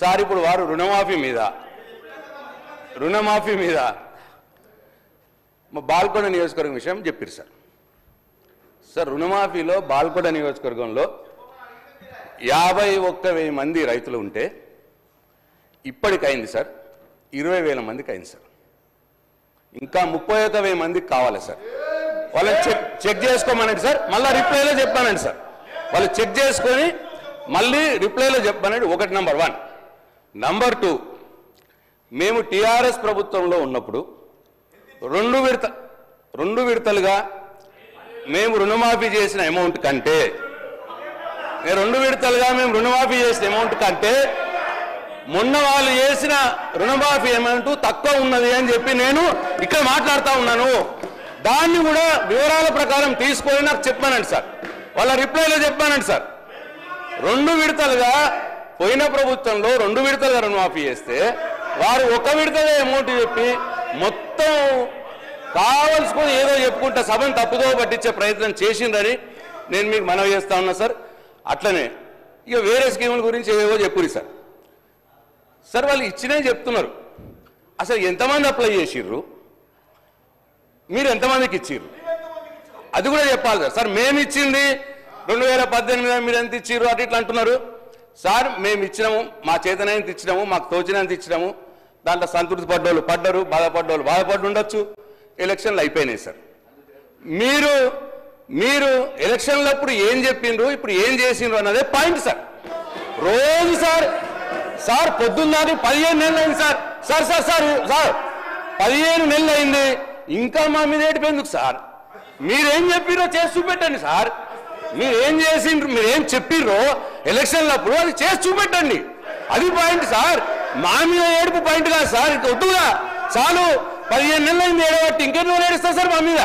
Sir ఇప్పుడు వారు రుణమాఫీ మీద మా బాల్కొండ నియోజకవర్గం విషయం చెప్పారు సార్ రుణమాఫీలో బాల్కొండ నియోజకవర్గంలో 51,000 మంది రైతులు ఉంటే ఇప్పటికైంది సార్ 20,000 మందికి అయింది సార్. ఇంకా 31,000 మందికి కావాలి సార్. వాళ్ళని చెక్ చేసుకోమనండి సార్. మళ్ళీ రిప్లైలో చెప్పానండి సార్. వాళ్ళు చెక్ చేసుకొని మళ్ళీ రిప్లైలో చెప్పానండి. ఒకటి నంబర్ 1. నంబర్ 2, మేము టీఆర్ఎస్ ప్రభుత్వంలో ఉన్నప్పుడు రెండు విడతలుగా మేము రుణమాఫీ చేసిన అమౌంట్ కంటే మొన్న వాళ్ళు చేసిన రుణమాఫీ అమౌంట్ తక్కువ ఉన్నది అని చెప్పి నేను ఇక్కడ మాట్లాడుతూ ఉన్నాను. దాన్ని కూడా వివరాల ప్రకారం తీసుకొని నాకు చెప్పానండి సార్. వాళ్ళ రిప్లైలో చెప్పానండి సార్. 2 విడతలుగా పోయిన ప్రభుత్వంలో 2 విడతలుగా రుణమాఫీ చేస్తే వారు 1 విడతగా అమౌంట్ చెప్పి మొత్తం కావలసుకొని ఏదో చెప్పుకుంటా సభను తప్పుదో పట్టించే ప్రయత్నం చేసిందని నేను మీకు మనవి చేస్తా ఉన్నా సార్. అట్లనే ఇక వేరే స్కీముల గురించి ఏవేవో చెప్పురి సార్. వాళ్ళు ఇచ్చినవి చెప్తున్నారు. అసలు ఎంతమంది అప్లై చేసిర్రు, మీరు ఎంతమందికి ఇచ్చిర్రు అది కూడా చెప్పాలి సార్. మేము ఇచ్చింది 2018 మీరు ఎంత ఇచ్చిర్రు అటు ఇట్లా అంటున్నారు సార్. మేము ఇచ్చినాము, మా చేతనైనంత ఇచ్చినాము, మాకు తోచినంత ఇచ్చినాము. దాంట్లో సంతృప్తి పడ్డోళ్ళు పడ్డరు, బాధపడ్డోళ్ళు బాధపడి ఉండొచ్చు. ఎలక్షన్లు అయిపోయినాయి సార్. మీరు ఎలక్షన్లప్పుడు ఏం చెప్పిండ్రు, ఇప్పుడు ఏం చేసిండ్రు అన్నదే పాయింట్ సార్. రోజు సార్ పొద్దున్నది 15 నెలలు అయింది సార్. 15 నెలలు అయింది, ఇంకా మా మీద ఏడిపోయిందుకు సార్? మీరేం చెప్పిరో చేసి చూపెట్టండి సార్. మీరేం చేసిండ్రు, మీరేం చెప్పిర్రో ఎలక్షన్లప్పుడు అది చేసి చూపెట్టండి. అది పాయింట్ సార్. మా మీద ఏడుపు పాయింట్ కాదు సార్. వద్దుగా చాలు, 15 నెలలు అయింది ఏడబట్టి ఇంకెన్నో ఏడుస్తా సార్ మా మీద.